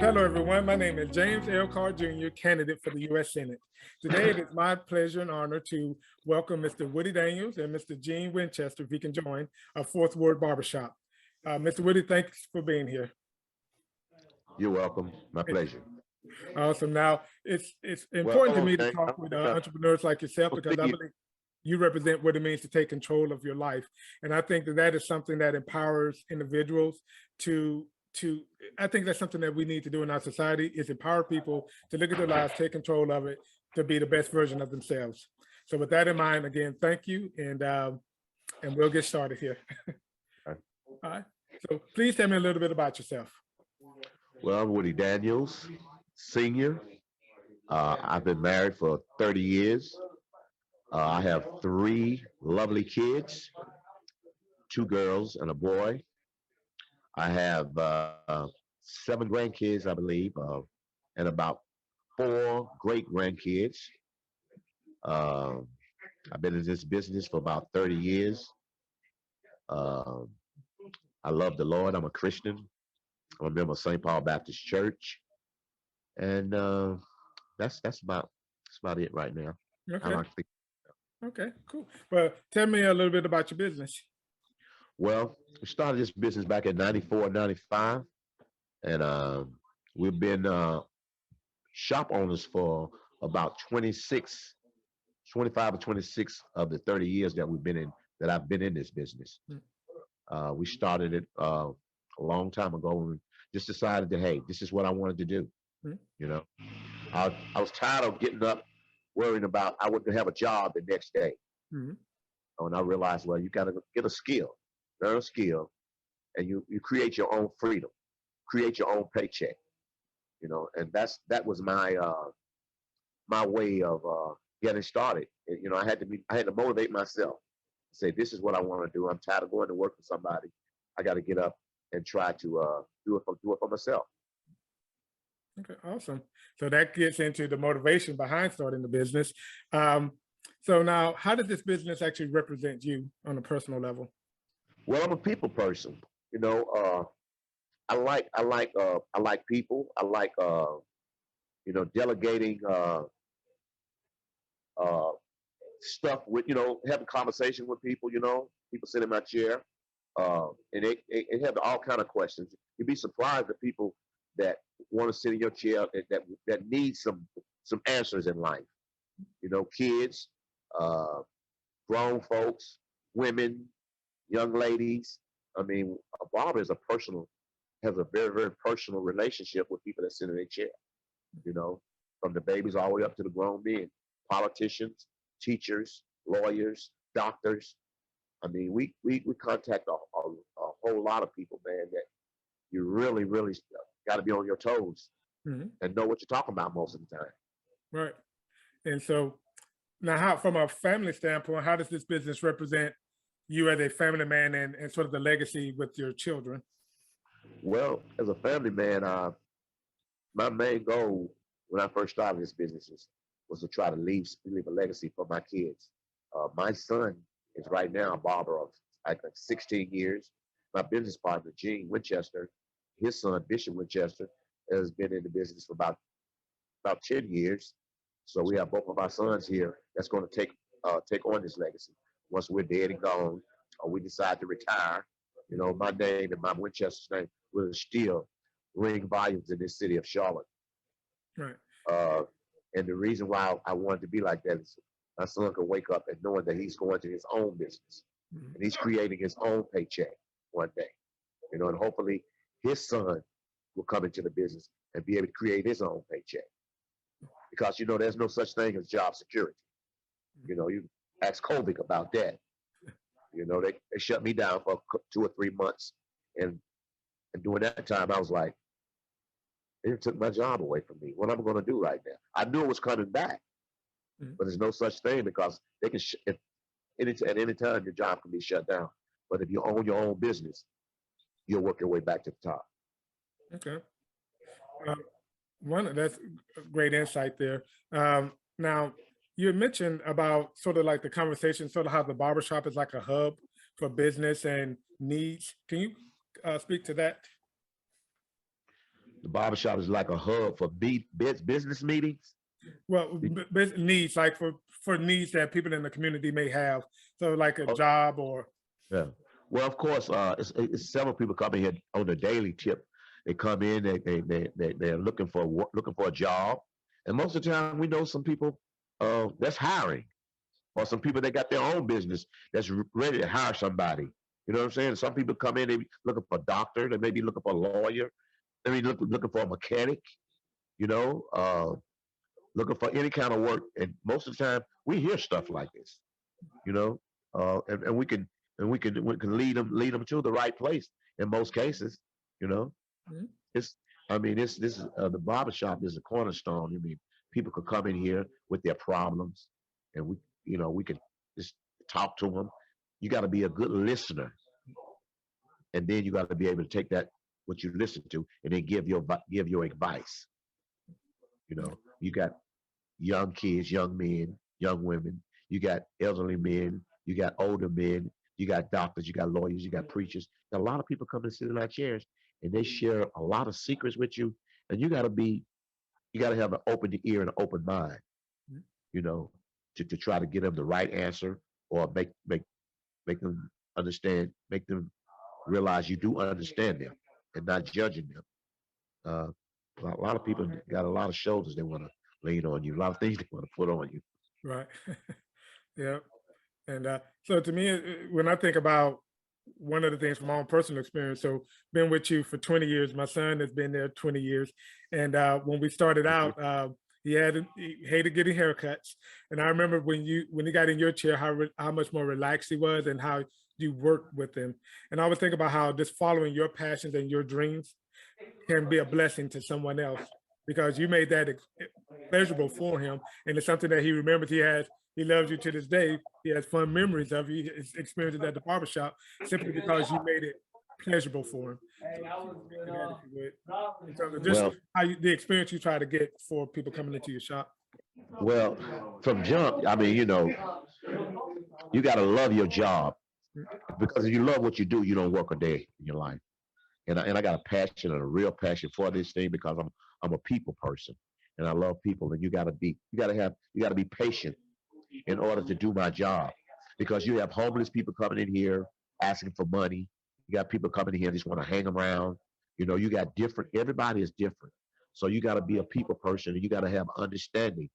Hello, everyone. My name is James L. Carr Jr., candidate for the U.S. Senate. Today, it is my pleasure and honor to welcome Mr. Woodie Daniels and Mr. Gene Winchester, if he can join, our Fourth Ward Barbershop. Mr. Woodie, thanks for being here. You're welcome. My pleasure. Awesome. Now, it's important to me to talk with Okay. entrepreneurs like yourself because I believe you represent what it means to take control of your life. And I think that that is something that empowers individuals I think that's something that we need to do in our society is empower people to look at their lives, take control of it, to be the best version of themselves. So with that in mind, again, thank you. And we'll get started here. All right. So please tell me a little bit about yourself. Well, I'm Woodie Daniels, senior. I've been married for 30 years. I have 3 lovely kids, 2 girls and a boy. I have 7 grandkids, I believe, and about 4 great grandkids. I've been in this business for about 30 years. I love the Lord. I'm a Christian. I'm a member of St. Paul Baptist Church, and that's about it right now. Okay. Okay, cool. Well, tell me a little bit about your business. Well, we started this business back in 94, 95, and we've been shop owners for about 25 or 26 of the 30 years that I've been in this business. We started it a long time ago and just decided that, hey, this is what I wanted to do. You know, I was tired of getting up worrying about I wouldn't have a job the next day. And I realized, well, you got to get a skill, learn a skill, and you create your own freedom, create your own paycheck. You know, and that was my way of getting started. You know, I had to motivate myself. Say, this is what I want to do. I'm tired of going to work for somebody. I got to get up and try to do it for myself. Okay, awesome. So that gets into the motivation behind starting the business. So now, how does this business actually represent you on a personal level? Well, I'm a people person. You know, I like people. I like delegating stuff with, having conversation with people. You know, people sit in my chair, and they have all kind of questions. You'd be surprised at people that want to sit in your chair that need some answers in life. You know, kids, grown folks, women, young ladies. I mean, a barber has a very, very personal relationship with people that sit in their chair. You know, from the babies all the way up to the grown men, politicians, teachers, lawyers, doctors. I mean, we contact a whole lot of people, man, that you really, really got to be on your toes and know what you're talking about most of the time. Right. And so now, from a family standpoint, how does this business represent you as a family man and sort of the legacy with your children? Well, as a family man, my main goal when I first started this business was to try to leave a legacy for my kids. My son is right now a barber of I think 16 years. My business partner, Gene Winchester, his son, Bishop Winchester, has been in the business for about 10 years. So we have both of our sons here that's going to take on this legacy. Once we're dead and gone, or we decide to retire, you know, my name and my Winchester's name will still ring volumes in this city of Charlotte. Right. And the reason why I wanted to be like that is my son can wake up and knowing that he's going to his own business and he's creating his own paycheck one day, you know, and hopefully his son will come into the business and be able to create his own paycheck. Because, you know, there's no such thing as job security. You know, you ask Kovic about that. You know, they shut me down for 2 or 3 months. And during that time, I was like, they took my job away from me. What am I going to do right now? I knew it was coming back, but there's no such thing because they can, at any time, your job can be shut down. But if you own your own business, you'll work your way back to the top. Okay. That's great insight there. Now, you mentioned about sort of like the conversation, sort of how the barbershop is like a hub for business and needs. Can you speak to that? The barbershop is like a hub for business meetings. Well, needs like for needs that people in the community may have. So like a job or. Yeah. Well, of course, it's several people coming here on the daily tip. They come in, they're looking for looking for a job, and most of the time we know some people that's hiring, or some people that got their own business that's ready to hire somebody. You know what I'm saying? Some people come in, they looking for a doctor, they may be looking for a lawyer, they may be looking for a mechanic. You know, looking for any kind of work, and most of the time we hear stuff like this. You know, and we can lead them to the right place in most cases. You know, Mhm. it's I mean this is the barbershop is a cornerstone. I mean, people could come in here with their problems, and we can just talk to them. You got to be a good listener, and then you got to be able to take that what you listen to and then give your advice. You know, you got young kids, young men, young women. You got elderly men. You got older men. You got doctors. You got lawyers. You got preachers. A lot of people come and sit in our chairs, and they share a lot of secrets with you. And you got to have an open ear and an open mind. Mhm. You know, to try to get them the right answer, or make them understand, make them realize you do understand them and not judging them. A lot of people got a lot of shoulders they want to lean on you, a lot of things they want to put on you. Right. Yeah. And so to me, when I think about one of the things from my own personal experience, so been with you for 20 years, my son has been there 20 years. And when we started Mhm. out, he hated getting haircuts. And I remember when he got in your chair, how much more relaxed he was and how you worked with him. And I would think about how just following your passions and your dreams can be a blessing to someone else because you made that pleasurable for him, and it's something that he remembers. He loves you to this day. He has fun memories of you, his experiences at the barbershop, simply because you made it pleasurable for him. So speak to that if you would, in terms of just Well, the experience you try to get for people coming into your shop. well, from jump, I mean, you got to love your job, Mm. because if you love what you do, you don't work a day in your life. And I got a passion and a real passion for this thing because I'm a people person, and I love people. And you got to be patient in order to do my job, because you have homeless people coming in here asking for money. You got people coming in here just want to hang around. You got different. Everybody is different, so you got to be a people person, and you got to have understanding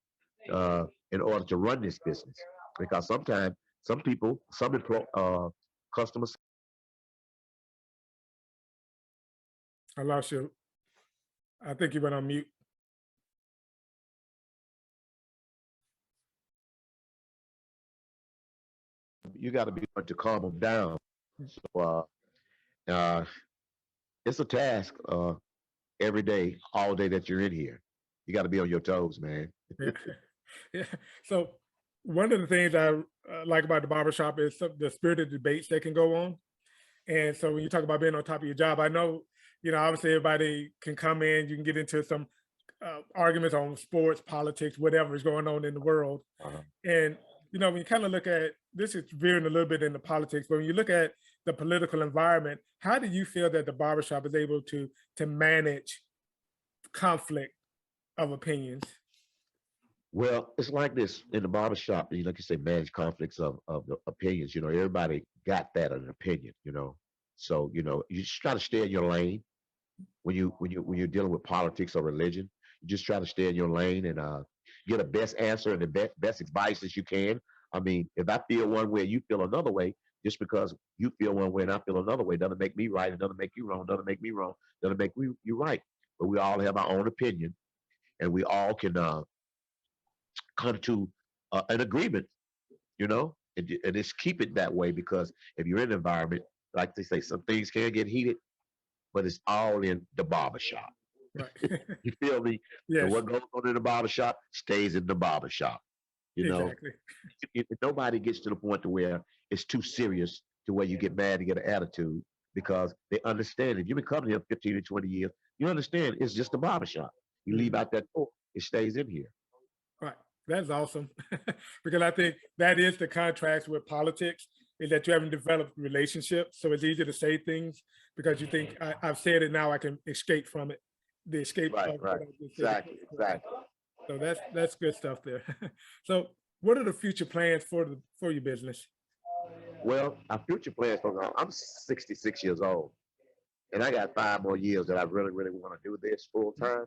in order to run this business. Because sometimes some people, customers, I lost you. I think you went on mute. you got to be able to calm them down. Mm. So it's a task every day, all day that you're in here. You got to be on your toes, man. Yeah. Yeah. So one of the things I like about the barbershop is the spirited debates that can go on. And so when you talk about being on top of your job, I know, obviously everybody can come in, you can get into some arguments on sports, politics, whatever is going on in the world. Uh, And, when you kind of look at this is veering a little bit into politics, but when you look at the political environment, how do you feel that the barbershop is able to manage conflict of opinions? well, it's like this in the barbershop. Like you say, manage conflicts of the opinions. Everybody got that an opinion. So you just try to stay in your lane when you're dealing with politics or religion. You just try to stay in your lane and get a best answer and the best advice as you can. I mean, if I feel one way, you feel another way. Just because you feel one way and I feel another way doesn't make me right. It doesn't make you wrong. Doesn't make me wrong. Doesn't make you right. But we all have our own opinion, and we all can come to an agreement. And just keep it that way, because if you're in an environment, like they say, some things can get heated, but it's all in the barbershop. Right. You feel me? So Yes, what goes on in the barbershop stays in the barbershop. You know, exactly. nobody gets to the point to where it's too serious to where you get mad and get an attitude, because they understand if you've been coming here 15 to 20 years, you understand it's just a barbershop. You leave Mhm. out that door, it stays in here. Right. That's awesome. Because I think that is the contrast with politics, is that you haven't developed relationships. So it's easy to say things because you think I've said it now, I can escape from it. the escape Right, of right. what I just said. Exactly, exactly. So that's good stuff there. So what are the future plans for your business? Well, our future plans for now, I'm 66 years old, and I got 5 more years that I really, really want to do this full time.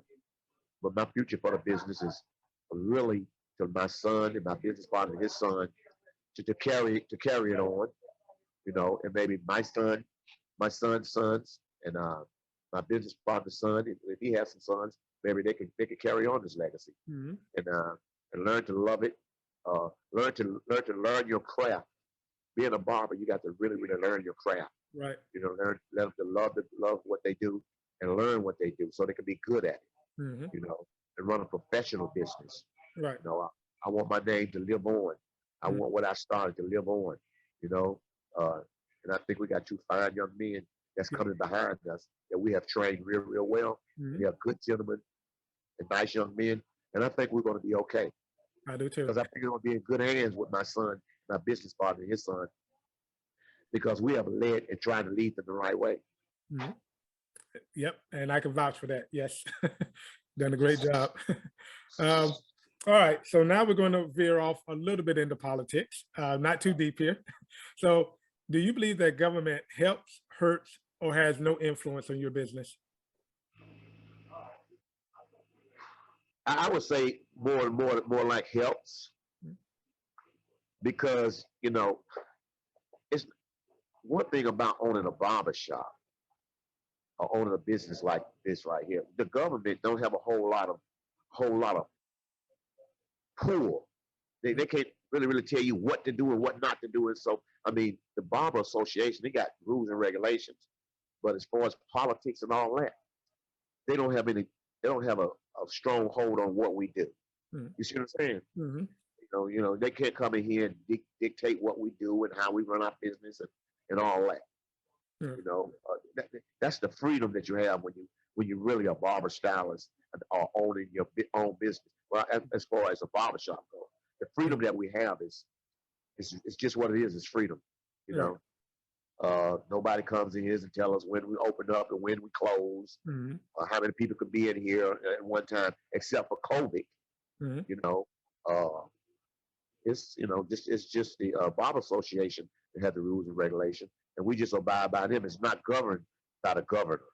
But my future for the business is really to my son and my business partner, his son, to carry it on, and maybe my son's sons, and my business partner's son, if he has some sons, maybe they could carry on this legacy Mhm. and learn to love it, learn your craft. Being a barber, you got to really, really learn your craft. Right. Let them to love what they do and learn what they do so they can be good at it. Mhm. And run a professional business. Right. I want my name to live on. I Mhm. want what I started to live on. You know, uh, and I think we got two fine young men that's Yeah. coming behind us that we have trained real, real well. Mhm. We have good gentlemen and nice young men, and I think we're going to be okay I do too. because I think we're going to be in good hands with my son, my business partner, and his son, because we have led and trying to lead them the right way. Mhm. Yep, and I can vouch for that. Yes, done a great job. um, all right, so now we're going to veer off a little bit into politics, not too deep here. So, do you believe that government helps, hurts, or has no influence on your business? I would say more like helps because it's one thing about owning a barber shop or owning a business like this right here. The government don't have a whole lot of pull. They can't really tell you what to do and what not to do. And so I mean the barber association, they got rules and regulations. But as far as politics and all that, they don't have any they don't have a strong hold on what we do. Mhm. You see what I'm saying? Mhm. They can't come in here and dictate what we do and how we run our business and all that. Mhm. That's the freedom that you have when you really a barber stylist or owning your own business. Well, as far as a barber shop goes, the freedom that we have is just what it is. It's freedom. You Right. know, nobody comes in here and tell us when we open up and when we close, Mhm. or how many people could be in here at one time, except for COVID. Mhm. You know, uh, it's just the bar association that had the rules and regulations, and we just abide by them. It's not governed by the governor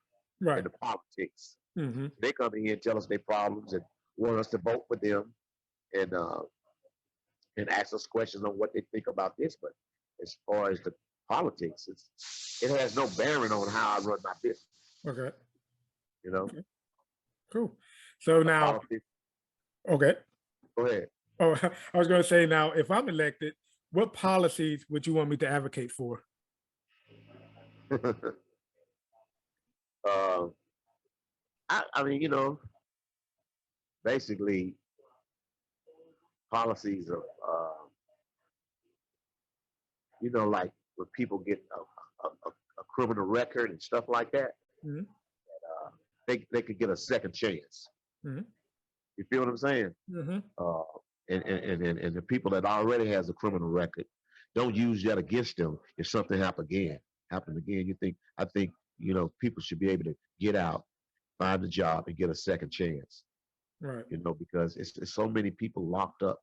Right. and the politics. Mhm. They come in here and tell us their problems and want us to vote for them and ask us questions on what they think about this. But as far as the politics, it has no bearing on how I run my business. Okay. You know, Okay. Cool. So the now, politics. okay. Go ahead. Oh, I was going to say now, if I'm elected, what policies would you want me to advocate for? uh, I mean, basically policies of like when people get a criminal record and stuff like that, Mhm. uh, they could get a second chance. Mhm. You feel what I'm saying? Mhm. Uh, and the people that already has a criminal record don't use that against them if something happen again. I think people should be able to get out, find a job, and get a second chance. Right. Because it's so many people locked up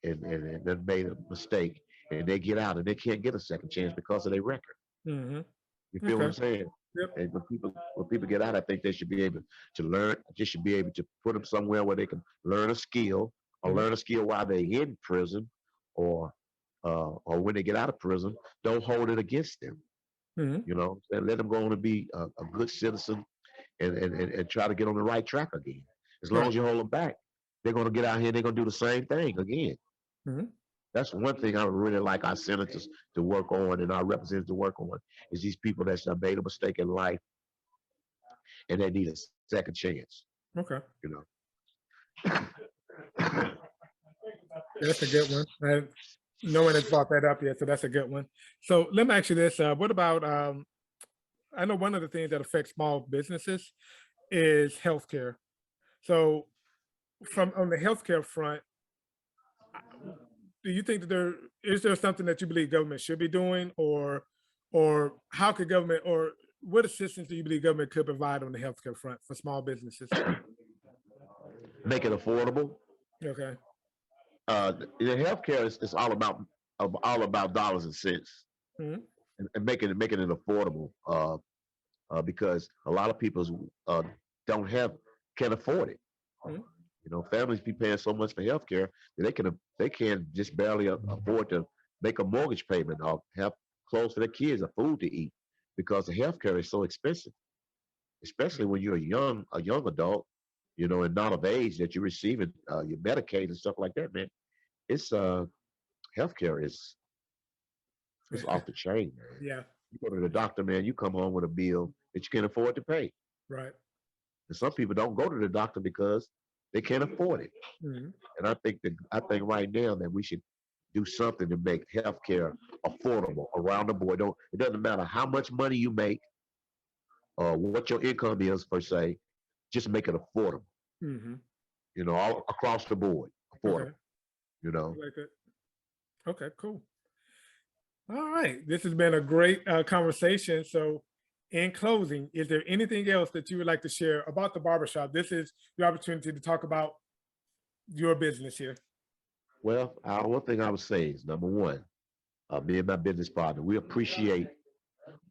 and then made a mistake and they get out and they can't get a second chance because of their record. Mhm. You feel what Okay. I'm saying? Yep. And when people get out, I think they should be able to learn. Just should be able to put them somewhere where they can learn a skill, or Mhm. learn a skill while they're in prison, or when they get out of prison. Don't hold it against them. Mhm. And let them go on and be a good citizen and try to get on the right track again. As long Right. as you hold them back, they're going to get out here and they're going to do the same thing again. Mhm. That's one thing I would really like our senators to work on and our representatives to work on is these people that have made a mistake in life and they need a second chance. Okay. You know. That's a good one. No one has brought that up yet, so that's a good one. So let me ask you this: what about? I know one of the things that affects small businesses is healthcare. So, from on the healthcare front, do you think that there something that you believe government should be doing, or how could government, or what assistance do you believe government could provide on the healthcare front for small businesses? Make it affordable. Okay. The healthcare is all about dollars and cents, Mhm. and making it affordable. Because a lot of people don't can't afford it. Mhm. You know, families be paying so much for healthcare that they can just barely afford to make a mortgage payment or have clothes for their kids or food to eat because the healthcare is so expensive, especially when you're a young adult, you know, and not of age that you're receiving your Medicaid and stuff like that, man. It's healthcare is it's off the chain, man. Yeah. You go to the doctor, man, you come home with a bill that you can't afford to pay. Right. And some people don't go to the doctor because they can't afford it. Mhm. And I think right now that we should do something to make healthcare affordable around the board. It doesn't matter how much money you make or what your income is per se, just make it affordable. Mhm. You know, all across the board, Okay. affordable. You know, I like it. Okay, cool. All right. This has been a great conversation. So, in closing, is there anything else that you would like to share about the barbershop? This is your opportunity to talk about your business here. well, one thing I would say is number one, me and my business partner, we appreciate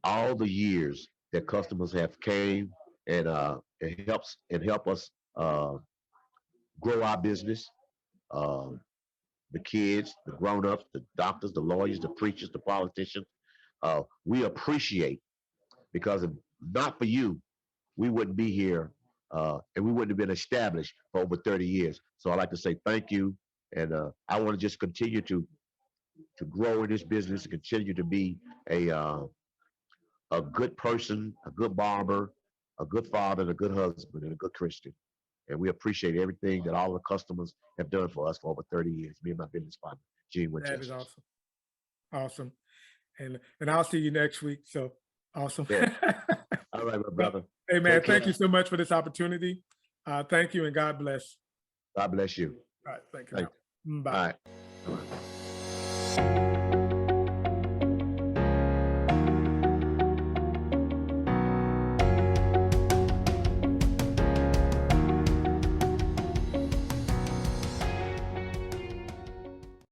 all the years that customers have came and help us grow our business. Um, the kids, the grown-ups, the doctors, the lawyers, the preachers, the politicians. We appreciate because if not for you, we wouldn't be here and we wouldn't have been established for over 30 years. So I'd like to say thank you. And I want to just continue to grow in this business and continue to be a good person, a good barber, a good father, and a good husband, and a good Christian. And we appreciate everything that all the customers have done for us for over 30 years. Me and my business partner, Gene That is Winchester. awesome. Awesome. And I'll see you next week. So awesome. Yeah. All right, my Well, brother. hey man, Take care. thank you so much for this opportunity. Thank you and God bless. God bless you. All right, thank you. Thank Now. you. Bye. All right. All right.